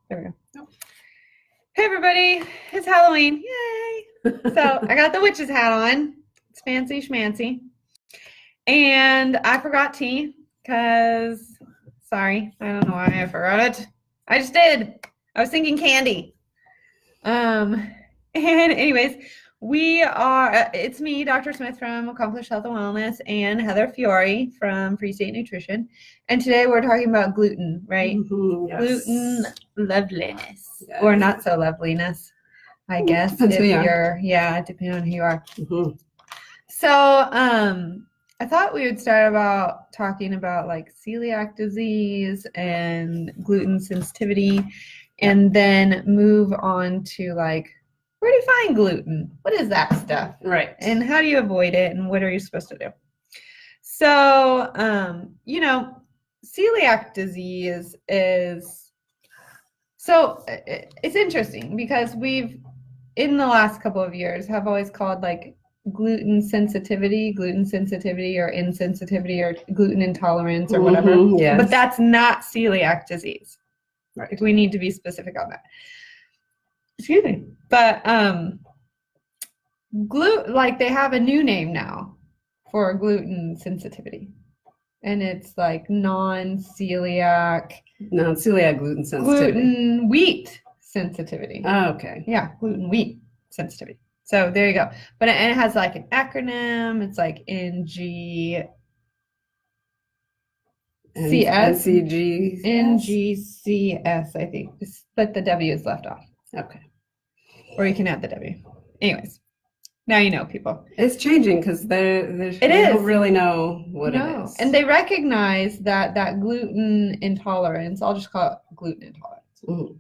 There we go. Hey everybody, it's Halloween. Yay! So I got the witch's hat on. It's fancy schmancy. And I forgot tea because, sorry, I don't know why I forgot it. I just did. I was thinking candy. And anyways, it's me, Dr. Smith from Accomplished Health and Wellness, and Heather Fiore from Free State Nutrition. And today we're talking about gluten, right? Mm-hmm, yes. Gluten loveliness, yes. Or not so loveliness, I guess. Depends who you are. Yeah, depending on who you are. Mm-hmm. So, I thought we would start about talking about like celiac disease and gluten sensitivity, and then move on to like, where do you find gluten? What is that stuff? Right. And how do you avoid it? And what are you supposed to do? So, celiac disease it's interesting because we've, in the last couple of years, have always called like gluten sensitivity or insensitivity or gluten intolerance or whatever. Yes. But that's not celiac disease. Right. Like, we need to be specific on that. Excuse me. But they have a new name now for gluten sensitivity. And it's like non-celiac gluten sensitivity. Gluten wheat sensitivity. Oh, okay. Yeah, gluten wheat sensitivity. So there you go. But it has like an acronym. It's like NGCS. NGCS, I think. But the W is left off. Okay. Or you can add the W. Anyways, now you know, people. It's changing because they don't really know what it is. And they recognize that gluten intolerance, I'll just call it gluten intolerance. Mm-hmm.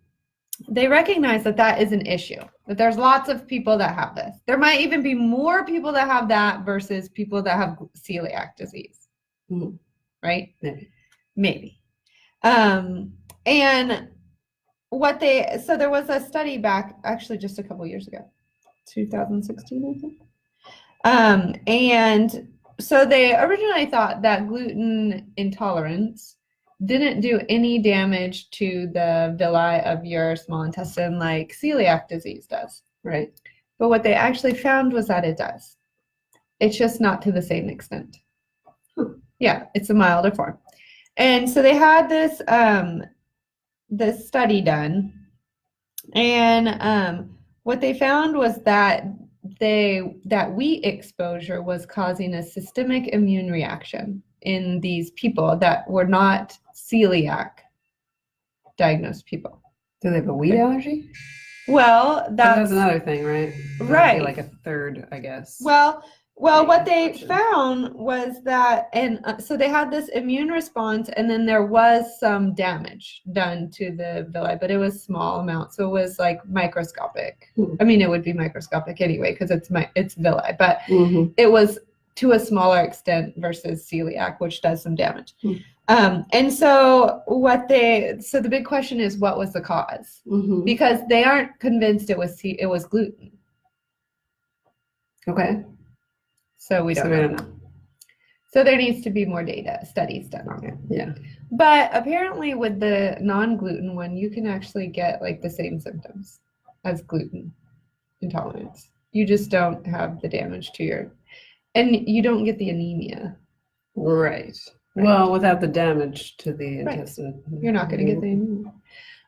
They recognize that is an issue, that there's lots of people that have this. There might even be more people that have that versus people that have celiac disease. Mm-hmm. Right? Maybe. And so there was a study back actually just a couple years ago, 2016, I think. And so they originally thought that gluten intolerance didn't do any damage to the villi of your small intestine like celiac disease does. Right. But what they actually found was that it does. It's just not to the same extent. Yeah, it's a milder form. And so they had this study done, and what they found was that wheat exposure was causing a systemic immune reaction in these people that were not celiac diagnosed people. Do they have a wheat allergy? Well, that's another thing, right? Right. Be like a third, I guess. Well, what they found was that, and so they had this immune response, and then there was some damage done to the villi, but it was small amount, so it was like microscopic. I mean, it would be microscopic anyway because it's villi, but it was to a smaller extent versus celiac, which does some damage. And so the big question is, what was the cause? Because they aren't convinced it was gluten. Okay. So we don't know. So there needs to be more studies done on it. Yeah. But apparently with the non-gluten one, you can actually get like the same symptoms as gluten intolerance. You just don't have the damage and you don't get the anemia. Right. Well, without the damage to the intestine. You're not going to get the anemia.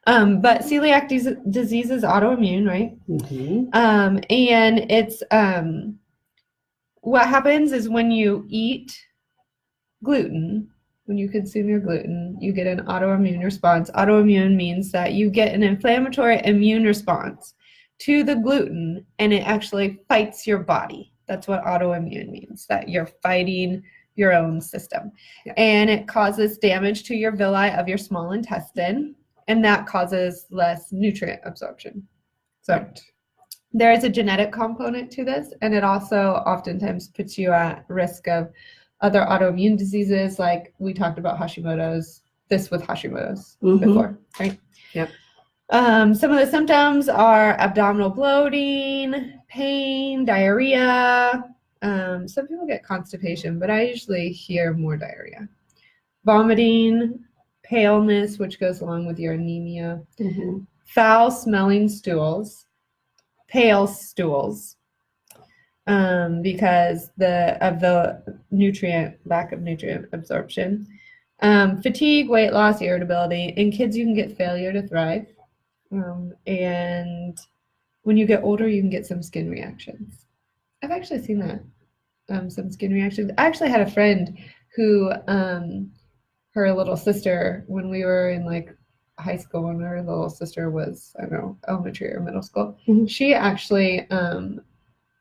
But celiac disease is autoimmune, right? Mm-hmm. And it's what happens is when you eat gluten, when you consume your gluten, you get an autoimmune response. Autoimmune means that you get an inflammatory immune response to the gluten, and it actually fights your body. That's what autoimmune means, that you're fighting your own system. Yeah. And it causes damage to your villi of your small intestine, and that causes less nutrient absorption. So there is a genetic component to this, and it also oftentimes puts you at risk of other autoimmune diseases, like we talked about Hashimoto's before, right? Yep. Some of the symptoms are abdominal bloating, pain, diarrhea. Some people get constipation, but I usually hear more diarrhea. Vomiting, paleness, which goes along with your anemia, Mm-hmm. foul smelling stools, pale stools, because of the lack of nutrient absorption, fatigue, weight loss, irritability. In kids, you can get failure to thrive, and when you get older, you can get some skin reactions. I've actually seen that, some skin reactions. I actually had a friend who, her little sister, when we were in like high school, when her little sister was, I don't know, elementary or middle school, Mm-hmm. she actually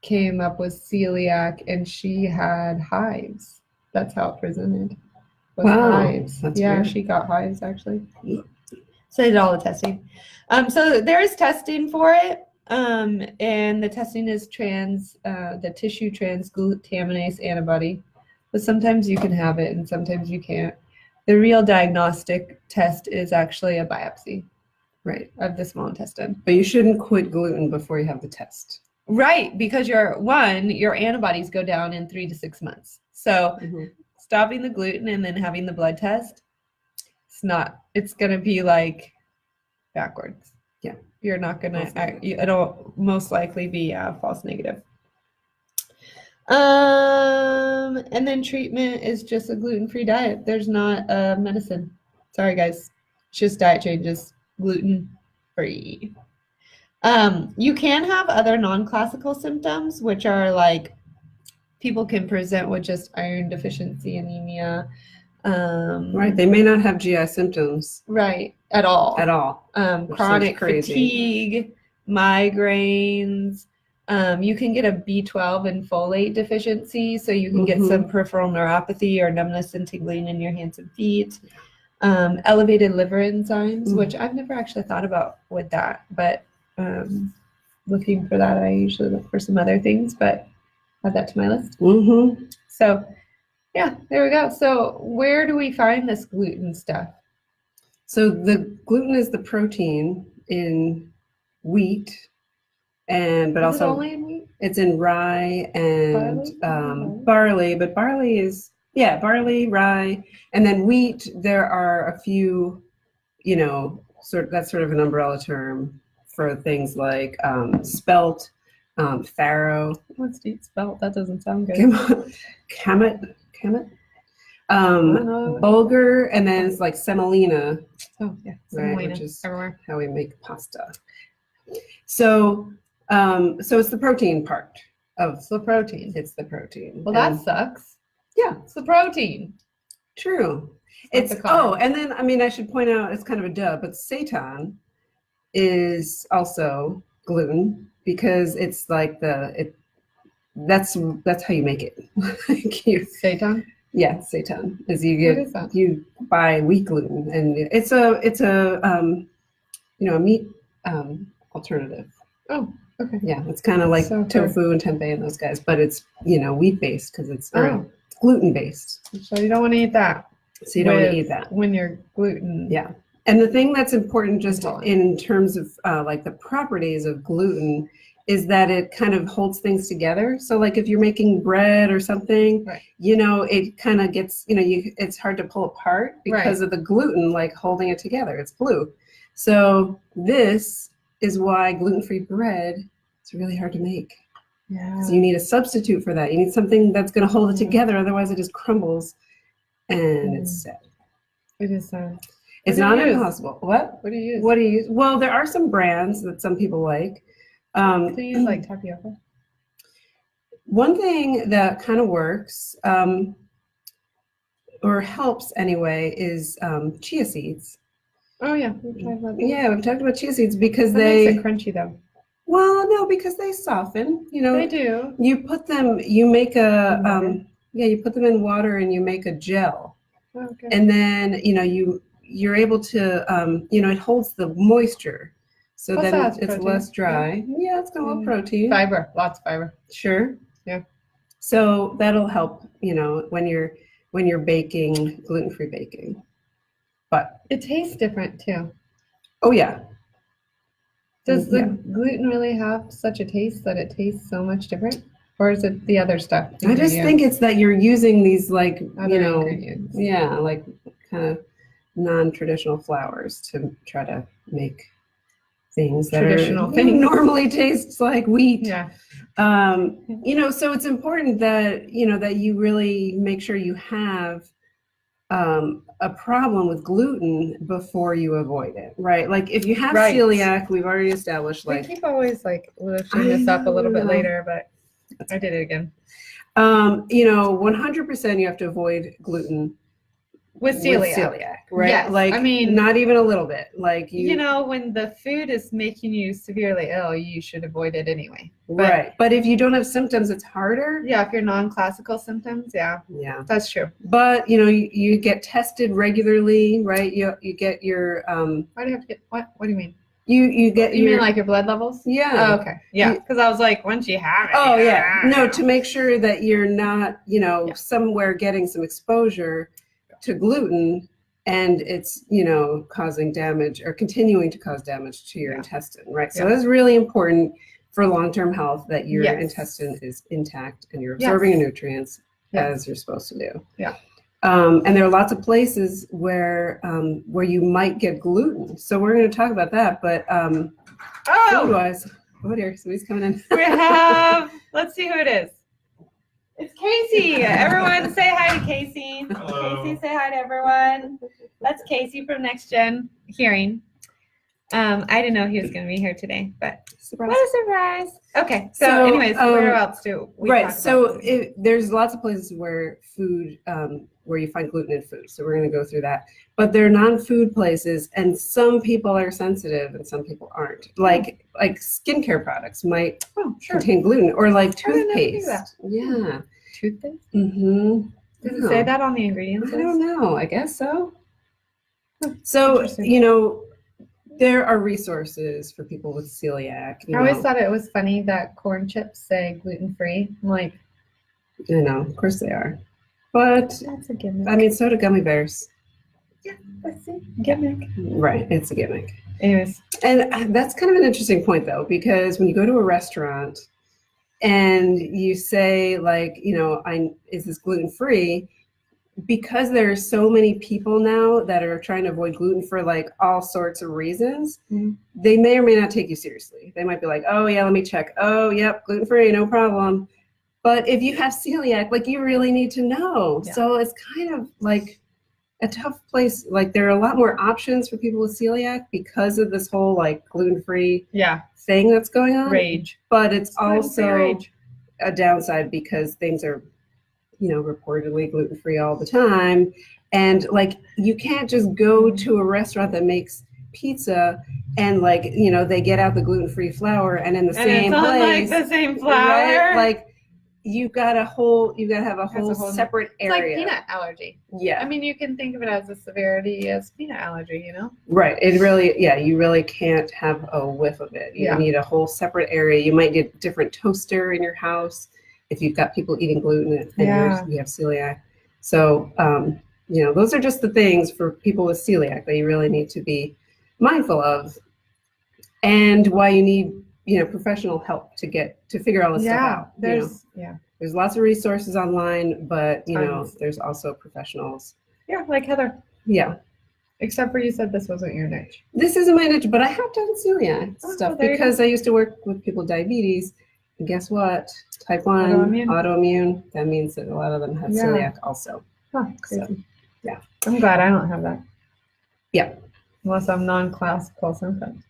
came up with celiac, and she had hives. That's how it presented. Was Wow, hives. that's Yeah, weird. she got hives actually. So they did all the testing. So there is testing for it. And the testing is the tissue transglutaminase antibody. But sometimes you can have it and sometimes you can't. The real diagnostic test is actually a biopsy, right, of the small intestine. But you shouldn't quit gluten before you have the test. Right, because your antibodies go down in 3 to 6 months. So stopping the gluten and then having the blood test, it's going to be like backwards. Yeah. You're not going to, it'll most likely be a false negative. And then treatment is just a gluten-free diet. There's not a medicine. Sorry, guys. It's just diet changes. Gluten-free. You can have other non-classical symptoms, which are like people can present with just iron deficiency anemia. Right. They may not have GI symptoms. Right. At all. At all. Chronic fatigue, migraines. You can get a B12 and folate deficiency, so you can get some peripheral neuropathy or numbness and tingling in your hands and feet. Elevated liver enzymes, which I've never actually thought about with that, but looking for that, I usually look for some other things, but add that to my list. So yeah, there we go. So where do we find this gluten stuff? So the gluten is the protein in wheat, but is also it only in wheat? It's in rye and barley, but barley is barley, rye, and then wheat. There are a few, that's sort of an umbrella term for things like spelt, farro. Let's eat spelt. That doesn't sound good. Kamet, bulgur, and then it's like semolina. Oh yeah, semolina, right, which is everywhere. How we make pasta. So it's the protein part of the protein. It's the protein. Well, that sucks. Yeah, it's the protein. True. And then I should point out, it's kind of a dub, but seitan is also gluten because it's like that's how you make it. Seitan? Yeah, seitan is you buy wheat gluten, and it's a meat alternative. Oh, okay. Yeah, it's kind of like tofu and tempeh and those guys, but it's wheat based because it's gluten based. So you don't want to eat that. So you don't want to eat that when you're gluten. Yeah, and the thing that's important just in terms of like the properties of gluten is that it kind of holds things together. So like if you're making bread or something, it kind of gets it's hard to pull apart because of the gluten like holding it together. It's glue. So this is why gluten-free bread is really hard to make. Yeah. So you need a substitute for that. You need something that's going to hold it together. Otherwise, it just crumbles, and it's sad. It is sad. It's not impossible. What? What do you use? What do you use? Well, there are some brands that some people like. Do you use like tapioca? One thing that kind of works, or helps anyway, is chia seeds. Oh yeah, we've talked about that. Yeah, we've talked about chia seeds because that makes it crunchy though. Well, no, because they soften. They do. You put them. You make a you put them in water and you make a gel. Oh, okay. And then you're able to it holds the moisture, so then it's less dry. Yeah, it's got a little protein. Fiber, lots of fiber. Sure. Yeah. So that'll help. When you're baking gluten-free baking. But it tastes different too. Oh yeah. Does the gluten really have such a taste that it tastes so much different? Or is it the other stuff? I just think it's that you're using these like, other ingredients. Yeah, like kind of non-traditional flours to try to make things that Traditional are things. normally tastes like wheat. Yeah. So it's important that, that you really make sure you have a problem with gluten before you avoid it, right? Like if you have Right. celiac, we've already established We like, keep always like lifting this up a little bit know. later, but I did it again. 100% you have to avoid gluten With celiac. right? Yes, Like, I mean, not even a little bit. Like when the food is making you severely ill, you should avoid it anyway. Right. But if you don't have symptoms, it's harder. Yeah, if you're non-classical symptoms, yeah, that's true. But you get tested regularly, right? You get your Why do you have to get what? What do you mean? You get you mean like your blood levels? Yeah. Oh, okay. Yeah, because I was like, once you have it. Oh yeah. No, to make sure that you're not, somewhere getting some exposure to gluten and it's, causing damage or continuing to cause damage to your intestine, right? So that's really important for long-term health that your intestine is intact and you're absorbing your nutrients as you're supposed to do. Yeah. And there are lots of places where you might get gluten. So we're going to talk about that. But food-wise, oh dear, somebody's coming in. We have, let's see who it is. It's Casey. Everyone say hi to Casey. Hello. Casey, say hi to everyone. That's Casey from Next Gen Hearing. I didn't know he was going to be here today, but Surprise. what a surprise. Okay, so anyways, where else do we right, talk about so food? there's lots of places where food, where you find gluten in food. So we're going to go through that. But they're non-food places, and some people are sensitive and some people aren't. Like skincare products might contain gluten, or like toothpaste. Yeah. Toothpaste? Mm-hmm. Does it say that on the ingredients I list? don't know. I guess so. So, there are resources for people with celiac. I always thought it was funny that corn chips say gluten-free. I'm like, I know, of course they are. But, that's a gimmick. I mean, so do gummy bears. Yeah, that's a gimmick. Right, it's a gimmick. Anyways. And that's kind of an interesting point, though, because when you go to a restaurant and you say, like, is this gluten-free? Because there are so many people now that are trying to avoid gluten for like all sorts of reasons, they may or may not take you seriously. They might be like, oh yeah, let me check. Oh, yep, gluten-free, no problem. But if you have celiac, like you really need to know. Yeah. So it's kind of like a tough place. Like there are a lot more options for people with celiac because of this whole like gluten-free thing that's going on. Rage. But it's also a downside because things are reportedly gluten-free all the time. And like, you can't just go to a restaurant that makes pizza and like, they get out the gluten-free flour and in the same place. Like the same flour. Right? Like you gotta have a whole separate area. It's like peanut allergy. Yeah. I mean, you can think of it as a severity as peanut allergy, Right. It really, you really can't have a whiff of it. You need a whole separate area. You might need a different toaster in your house if you've got people eating gluten and you have celiac. So, those are just the things for people with celiac that you really need to be mindful of, and why you need, professional help to figure all this stuff out. There's lots of resources online, but, there's also professionals. Yeah, like Heather. Yeah. Except for you said this wasn't your niche. This isn't my niche, but I have done celiac stuff because I used to work with people with diabetes. And guess what? Type 1, autoimmune. That means that a lot of them have celiac also. Huh, crazy. So, yeah. I'm glad I don't have that. Yeah. Unless I'm non-classical symptoms.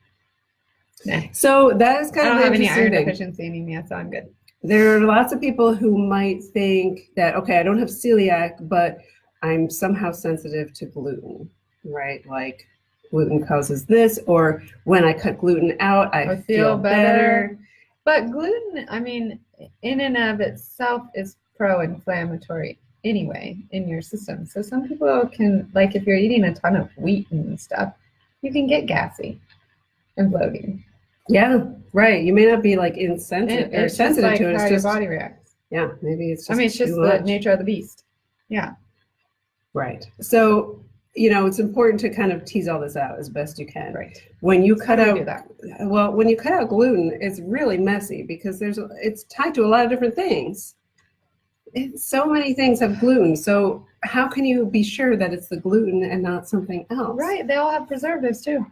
Nah. So that is kind of I don't have any iron thing. deficiency anemia, so I'm good. There are lots of people who might think that, okay, I don't have celiac, but I'm somehow sensitive to gluten, right? Like gluten causes this, or when I cut gluten out, I feel better. But gluten, I mean, in and of itself is pro-inflammatory anyway in your system. So some people can, like if you're eating a ton of wheat and stuff, you can get gassy and bloating. Yeah, right. You may not be like insensitive or sensitive like to it. How it's your just body reacts. Yeah, maybe it's just. I mean, it's just the nature of the beast. Yeah. Right. So, it's important to kind of tease all this out as best you can. Right. When you cut out, when you cut out gluten, it's really messy because it's tied to a lot of different things. so many things have gluten. So how can you be sure that it's the gluten and not something else? Right. They all have preservatives too.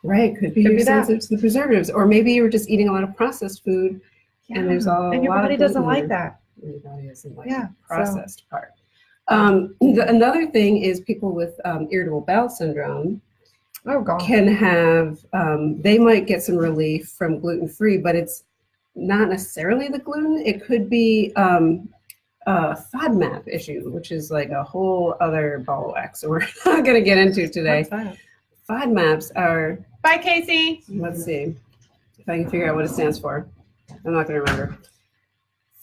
Right. Could be Could you're be that. sensitive to the preservatives, or maybe you were just eating a lot of processed food, and there's And your lot body of doesn't gluten like there. that. Your body doesn't like Yeah, the processed part. Yeah. Another thing is people with irritable bowel syndrome Oh God. can have, they might get some relief from gluten-free, but it's not necessarily the gluten. It could be a FODMAP issue, which is like a whole other ball of wax. So we're not going to get into today. What's that? FODMAPs are, Bye, Casey. let's see if I can figure out what it stands for. I'm not going to remember.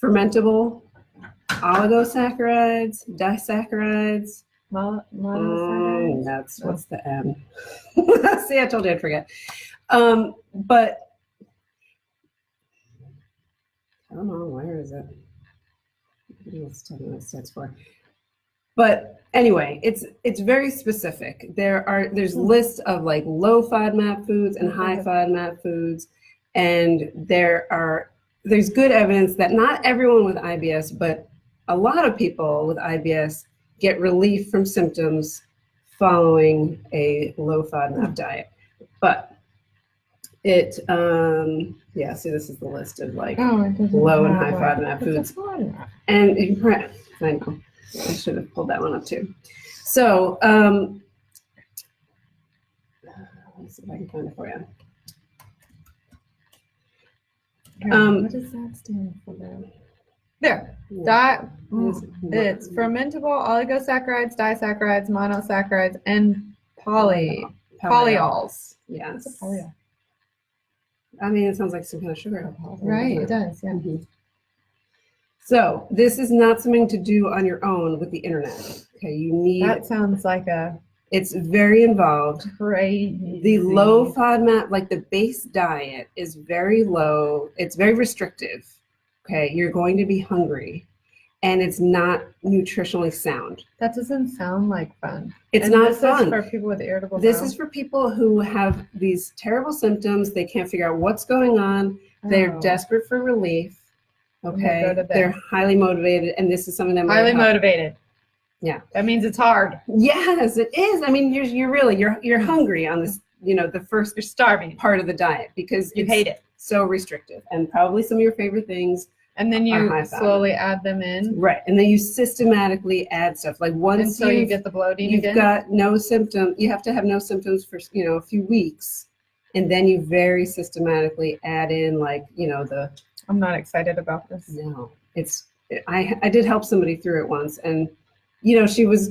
Fermentable oligosaccharides, disaccharides. That's what's the M. See, I told you I'd forget. But I don't know, where is it? Let's tell me what it stands for. But anyway, it's very specific. There's lists of like low FODMAP foods and high FODMAP foods, and there's good evidence that not everyone with IBS, but a lot of people with IBS get relief from symptoms following a low FODMAP diet. But see, this is the list of like low and high FODMAP foods. And I know, I should have pulled that one up too. So, let's see if I can find it for you. What does that stand for? There. It's fermentable oligosaccharides, disaccharides, monosaccharides, and polyols. Yes. What's a polyol? I mean, it sounds like some kind of sugar. Right, it does, yeah. Mm-hmm. So this is not something to do on your own with the internet. Okay, you need. That sounds like It's very involved. Crazy. The low FODMAP, like the base diet, is very low. It's very restrictive. Okay, you're going to be hungry, and it's not nutritionally sound. That doesn't sound like fun. It's not fun. This is for people with irritable bowel. This is for people who have these terrible symptoms. They can't figure out what's going on. They're desperate for relief. Okay, they're highly motivated, and this is something that highly motivated. Yeah, that means it's hard. Yes, it is. I mean, you're hungry on this. The first you're starving part of the diet because you hate it. So restrictive, and probably some of your favorite things. And then you slowly add them in. Right, and then you systematically add stuff. Like once until you get the bloating you've got no symptom. You have to have no symptoms for a few weeks, and then you very systematically add in the. I'm not excited about this. No, I did help somebody through it once, and she was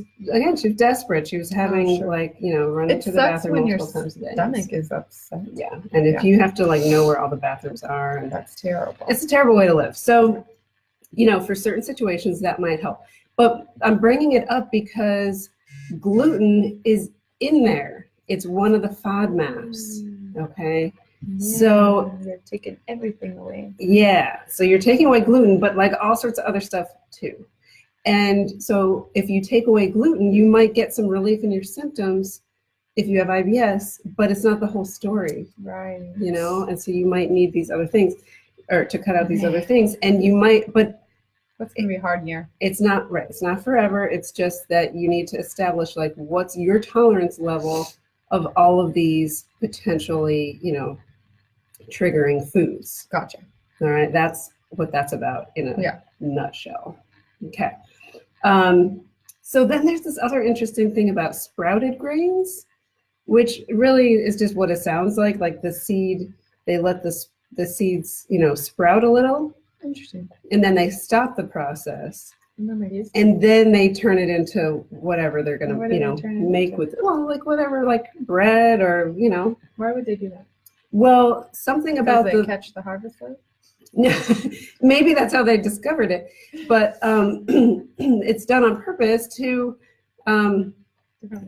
desperate. She was having running to the bathroom multiple times a day. Stomach is upset. Yeah, and if you have to know where all the bathrooms are, and that's terrible. It's a terrible way to live. So, for certain situations that might help. But I'm bringing it up because gluten is in there. It's one of the FODMAPs. Okay. Yeah, so you're taking everything away. Yeah. So you're taking away gluten, but all sorts of other stuff too. And so if you take away gluten, you might get some relief in your symptoms if you have IBS, but it's not the whole story. Right. And so you might need these other things or to cut out these other things. And you might, but that's going to be a hard year. It's not right. It's not forever. It's just that you need to establish what's your tolerance level of all of these potentially, triggering foods. Gotcha. All right. That's what that's about in a nutshell. Okay. So then there's this other interesting thing about sprouted grains, which really is just what it sounds like the seed, they let the seeds, sprout a little. Interesting. And then they stop the process. And then they turn it into whatever they're going to, make with it. Well, whatever, bread or, Why would they do that? Well, something about they catch the harvester? Maybe that's how they discovered it, but it's done on purpose to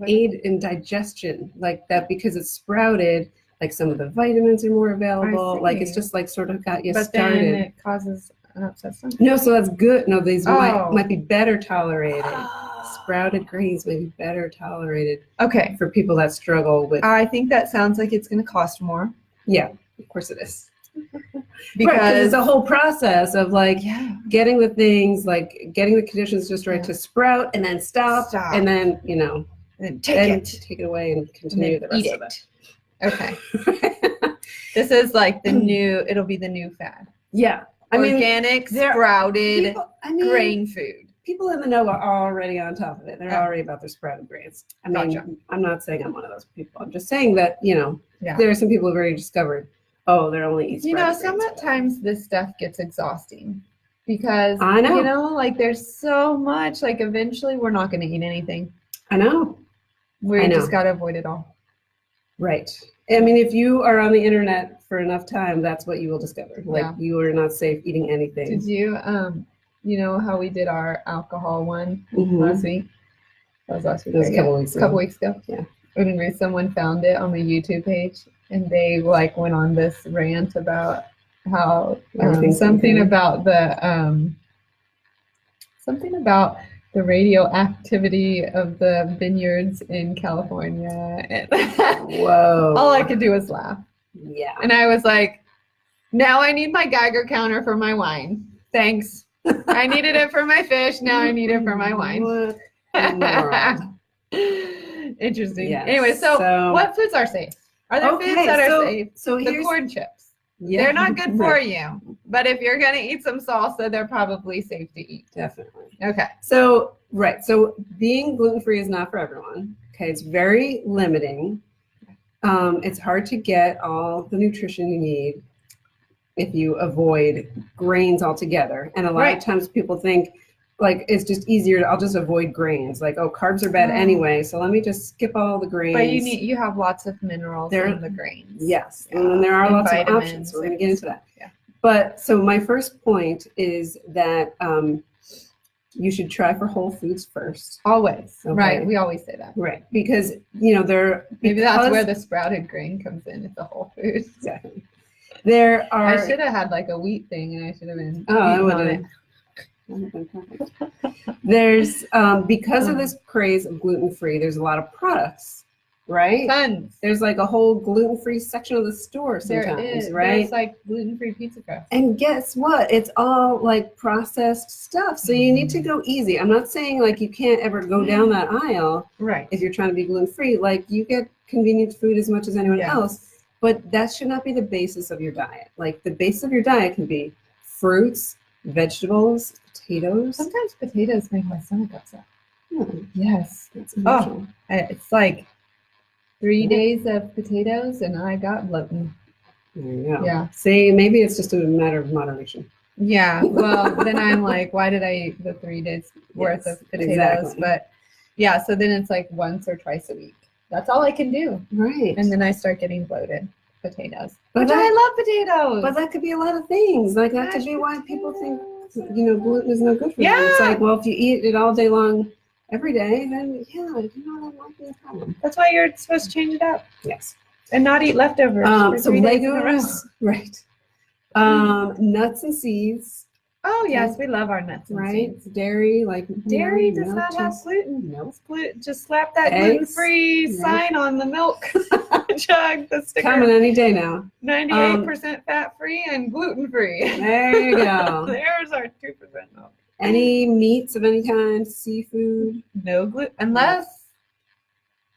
aid in digestion, that because it's sprouted, some of the vitamins are more available. It's just sort of got you started. But then it causes an upset stomach. No, so that's good. No, these might be better tolerated. Sprouted grains may be better tolerated. Okay. For people that struggle with. I think that sounds like it's going to cost more. Yeah, of course it is. Because it's a whole process of like yeah, getting the things, like getting the conditions just right to sprout and then stop. And then, and take it away and continue the rest of it. Okay. This is like the new, it'll be the new fad. Yeah. Organic, sprouted grain food. People in the know are already on top of it. They're already about their sprouted grains. Gotcha. I'm not saying I'm one of those people. I'm just saying that, Yeah. there are some people who've already discovered, they're only eating sprouted grains. Sometimes this stuff gets exhausting because, I know. like there's so much, like eventually we're not going to eat anything. I know. We just got to avoid it all. Right. I mean, if you are on the internet for enough time, that's what you will discover. Like you are not safe eating anything. Did you, you know how we did our alcohol one Mm-hmm. last week? That was last week. It was a couple weeks ago. Yeah. Anyway, someone found it on the YouTube page, and they like went on this rant about how something about the radioactivity of the vineyards in California. Whoa! All I could do was laugh. Yeah. And I was like, now I need my Geiger counter for my wine. Thanks. I needed it for my fish. Now I need it for my wine. What in the world? Interesting. Yes. Anyway, so what foods are safe? Are there foods that are safe? So the corn chips. Yeah. They're not good for you. But if you're going to eat some salsa, they're probably safe to eat. Definitely. Okay. So being gluten-free is not for everyone. Okay. It's very limiting. It's hard to get all the nutrition you need if you avoid grains altogether. And a lot of times people think like it's just easier. I'll just avoid grains. Like, carbs are bad anyway, so let me just skip all the grains. But you have lots of minerals in the grains. Yes, and then there are lots of options. So we're going to get into that. Yeah. But so my first point is that you should try for whole foods first. Always. Okay? Right. We always say that. Right. Because maybe that's where the sprouted grain comes in. It's a whole food. Exactly. I should have had like a wheat thing, and I should have been. I would have. There's because of this craze of gluten-free, there's a lot of products, right? Tons. There's like a whole gluten-free section of the store sometimes, there is. right? There's like gluten-free pizza crust. And guess what? It's all like processed stuff. So you need to go easy. I'm not saying like you can't ever go down that aisle, right? If you're trying to be gluten-free, like you get convenient food as much as anyone else, but that should not be the basis of your diet. Like the base of your diet can be fruits, vegetables, potatoes. Sometimes potatoes make my stomach upset. Yes. That's unusual. It's like 3 days of potatoes and I got gluten. There you go. Yeah. See, maybe it's just a matter of moderation. Yeah. Well, then I'm like, why did I eat the 3 days worth of potatoes? Exactly. But yeah, so then it's like once or twice a week. That's all I can do. Right. And then I start getting bloated. Potatoes. But I love potatoes. But that could be a lot of things. Like that could be why people think gluten is no good for you. It's like, well, if you eat it all day long every day, then that might be a problem. That's why you're supposed to change it up. Yes. And not eat leftovers. So legumes, right. Nuts and seeds. Oh yes, we love our nuts and seeds. Dairy, dairy does not have gluten. No. Just slap that gluten-free sign on the milk jug. The sticker. Coming any day now. 98% fat-free and gluten-free. There you go. There's our 2% milk. Any meats of any kind, seafood. No gluten, unless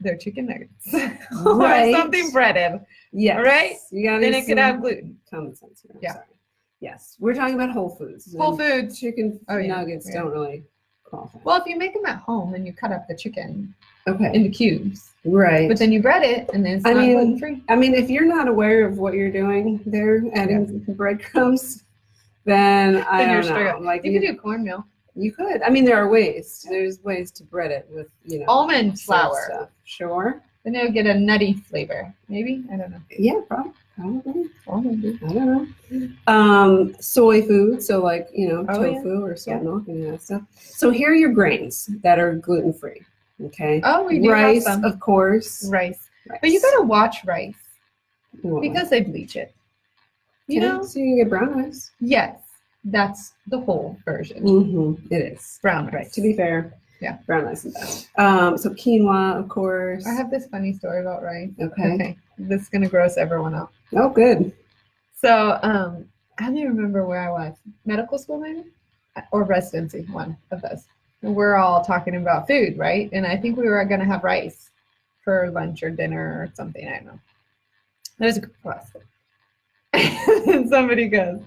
they're chicken nuggets or something breaded. Yes. Right? Then it could have gluten. Common sense here. Yeah. Sorry. Yes. We're talking about whole foods. Whole foods. Chicken nuggets don't really qualify. Well, if you make them at home and you cut up the chicken into cubes. Right. But then you bread it and then it's not gluten-free. I mean, if you're not aware of what you're doing there, adding breadcrumbs, then I don't know. Like you could do cornmeal. You could. I mean, there are ways. There's ways to bread it with, almond flour. Stuff. Sure. Then it'll get a nutty flavor. Maybe? I don't know. Yeah, probably. Probably. I don't know. Soy food, so like, tofu or soy milk and that stuff. So here are your grains that are gluten-free. Okay. Oh, we do rice, have some. Of course. Rice. But you gotta watch rice because they bleach it. You know? So you can get brown rice. Yes. That's the whole version. Mm-hmm. It is. Brown rice. Right. To be fair. Yeah. Brown rice is best. So quinoa, of course. I have this funny story about rice. Okay. This is going to gross everyone out. Oh, good. So I don't even remember where I was. Medical school maybe? Or residency, one of those. And we're all talking about food, right? And I think we were gonna have rice for lunch or dinner or something. I don't know. There's a group of us. And somebody goes,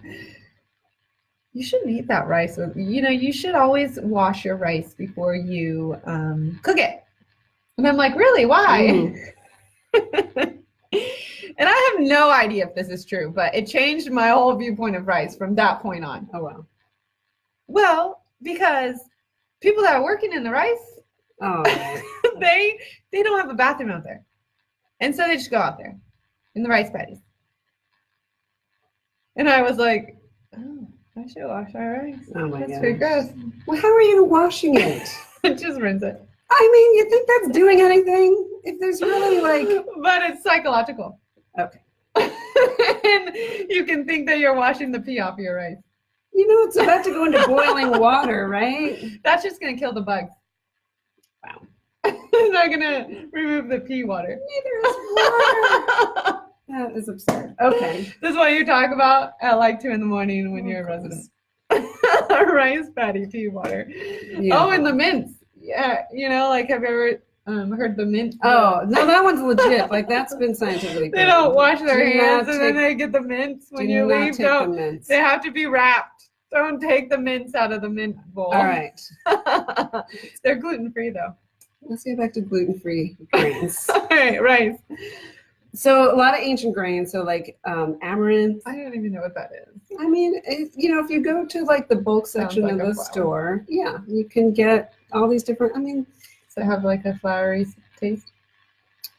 you shouldn't eat that rice. You should always wash your rice before you cook it. And I'm like, really? Why? And I have no idea if this is true, but it changed my whole viewpoint of rice from that point on. Oh, wow. Well, because people that are working in the rice, they don't have a bathroom out there. And so they just go out there in the rice paddies. And I was like, oh, I should wash my rice. Oh my god. That's pretty gross. Well, how are you washing it? Just rinse it. I mean, you think that's doing anything? If there's really But it's psychological. Okay. And you can think that you're washing the pee off your rice. It's about to go into boiling water, right? That's just going to kill the bugs. Wow. It's not going to remove the pee water. Neither is water. That is absurd. Okay. This is what you talk about at like 2 a.m. when you're a resident. Rice patty tea water. Yeah. Oh, and the mints. Yeah. Have you ever heard the mint? Oh, no, that one's legit. Like, that's been scientifically They don't wash their hands and then they get the mints when you leave. They have to be wrapped. Don't take the mints out of the mint bowl. All right. They're gluten-free, though. Let's get back to gluten-free grains. All right, rice. So a lot of ancient grains, so like amaranth. I don't even know what that is. I mean, if you go to like the bulk section of the store, yeah, you can get all these different. I mean, does it have like a floury taste?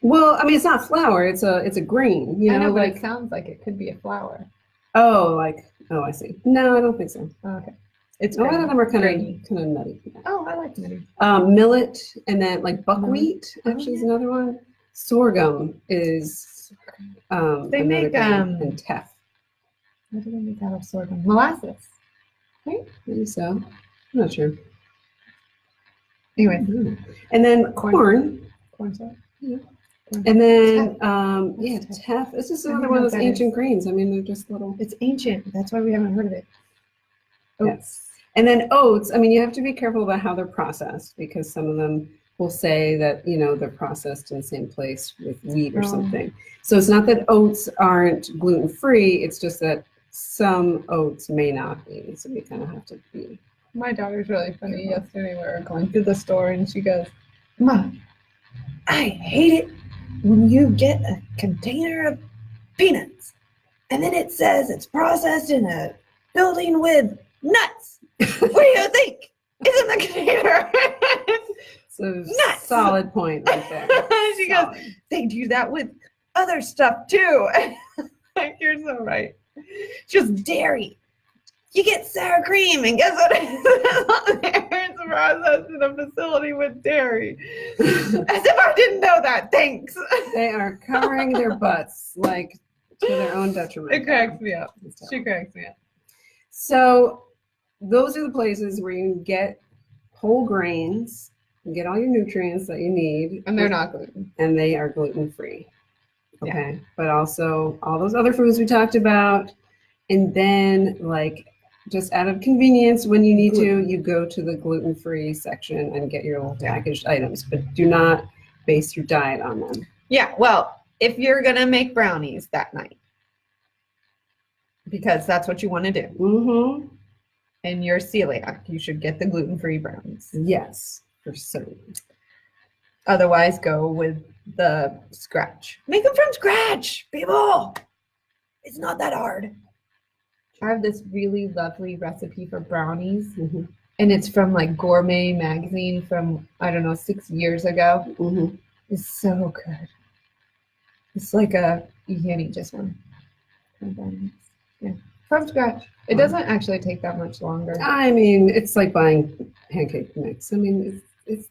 Well, I mean, it's not flour; it's a grain. I know, but it sounds like it could be a flour. Oh, I see. No, I don't think so. Oh, okay. It's a lot of them are kind of nutty. Yeah. Oh, I like nutty. Millet, and then like buckwheat actually is another one. Sorghum is they make and teff. What do they make out of sorghum? Molasses, right? Maybe so. I'm not sure. Anyway, and then corn syrup. Yeah. And then teff. It's just another one of those ancient grains. I mean, they're just little. It's ancient. That's why we haven't heard of it. Oats. Yes. And then oats. I mean, you have to be careful about how they're processed because some of them will say that they're processed in the same place with wheat or something. So it's not that oats aren't gluten-free, it's just that some oats may not be. So we kind of have to be. My daughter's really funny. Yesterday we were going through the store and she goes, Mom, I hate it when you get a container of peanuts and then it says it's processed in a building with nuts. What do you think is in the container? So nuts. Solid point right there. She goes, they do that with other stuff too. Like, you're so right. Just dairy. You get sour cream, and guess what? It's processed in a facility with dairy. As if I didn't know that. Thanks. They are covering their butts like to their own detriment. It cracks me up. She cracks me up. So those are the places where you can get whole grains. Get all your nutrients that you need. And they're not gluten. And they are gluten-free. Okay. Yeah. But also all those other foods we talked about. And then like just out of convenience, when you need to, you go to the gluten-free section and get your little packaged items. But do not base your diet on them. Yeah. Well, if you're going to make brownies that night, because that's what you want to do. Mm-hmm. And you're celiac, you should get the gluten-free brownies. Yes. For certain. Otherwise, go with the scratch. Make them from scratch, people. It's not that hard. I have this really lovely recipe for brownies, and it's from like Gourmet magazine from, I don't know, 6 years ago. Mm-hmm. It's so good. It's like you can't eat just one. Yeah, from scratch. It doesn't actually take that much longer. I mean, it's like buying pancake mix. I mean,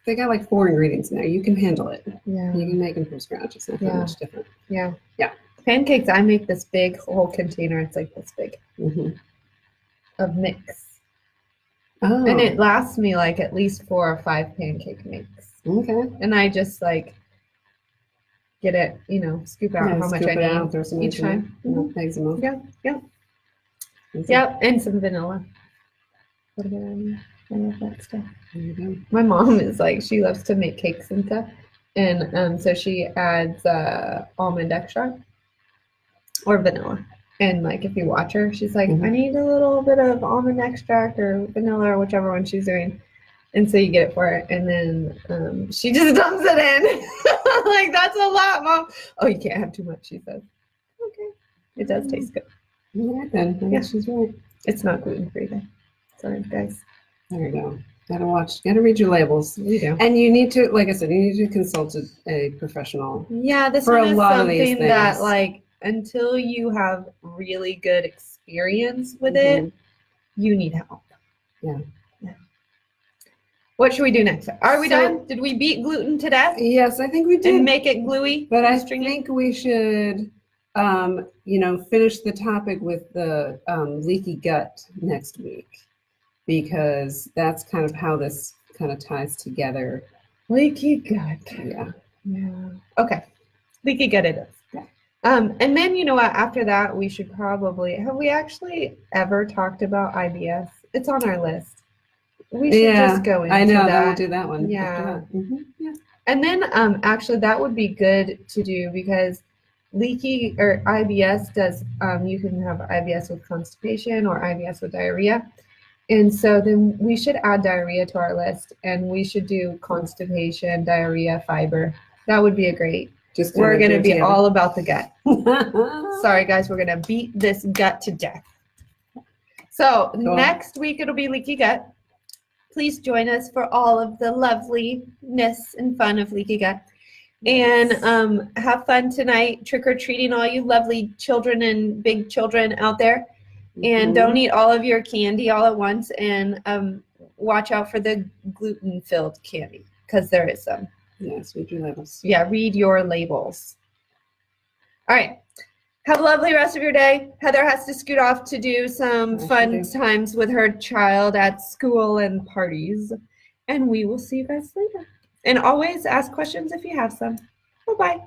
they got like 4 ingredients in there. You can handle it. Yeah. You can make them from scratch. It's not that much different. Yeah. Yeah. Pancakes, I make this big whole container. It's like this big of mix. Oh. And it lasts me like at least 4 or 5 pancake mix. Okay. And I just like get it, you know, scoop out how much I scoop it out, throw need some each into it. time. No, eggs and milk. Yep, yep, Easy. yep, and some vanilla. A little bit of vanilla. I love that stuff. There you go. My mom is like, she loves to make cakes and stuff, and so she adds almond extract or vanilla. And like, if you watch her, she's like, I need a little bit of almond extract or vanilla or whichever one she's doing. And so you get it for her, and then she just dumps it in. Like, that's a lot, Mom. Oh, you can't have too much, she says. Okay. It does taste good. All right then. I guess she's right. It's not gluten-free though. Sorry, guys. There you go. Gotta read your labels. You do. And you need to, like I said, you need to consult a professional. Yeah, this For one a is lot of these something that, things. like, until you have really good experience with it, you need help. Yeah. What should we do next? Are we So- done? Did we beat gluten to death Yes, I think we did. and make it gluey? But I and stringy? think we should, finish the topic with the leaky gut next week, because that's kind of how this kind of ties together. Leaky gut. Yeah. Yeah. Okay. Leaky gut it is. Yeah. And then, you know what? After that, we should probably, have we actually ever talked about IBS? It's on our list. We should just go into I know that. that we'll do that one. Yeah. After that. Yeah. And then actually that would be good to do, because leaky or IBS does, you can have IBS with constipation or IBS with diarrhea. And so then we should add diarrhea to our list, and we should do constipation, diarrhea, fiber. That would be a great. We're going to be all about the gut. Sorry, guys, we're going to beat this gut to death. So next week it'll be leaky gut. Please join us for all of the loveliness and fun of leaky gut. And have fun tonight, trick-or-treating, all you lovely children and big children out there. And don't eat all of your candy all at once, and watch out for the gluten-filled candy, because there is some. Yes, read your labels. Yeah, read your labels. All right. Have a lovely rest of your day. Heather has to scoot off to do some fun times with her child at school and parties. And we will see you guys later. And always ask questions if you have some. Bye-bye.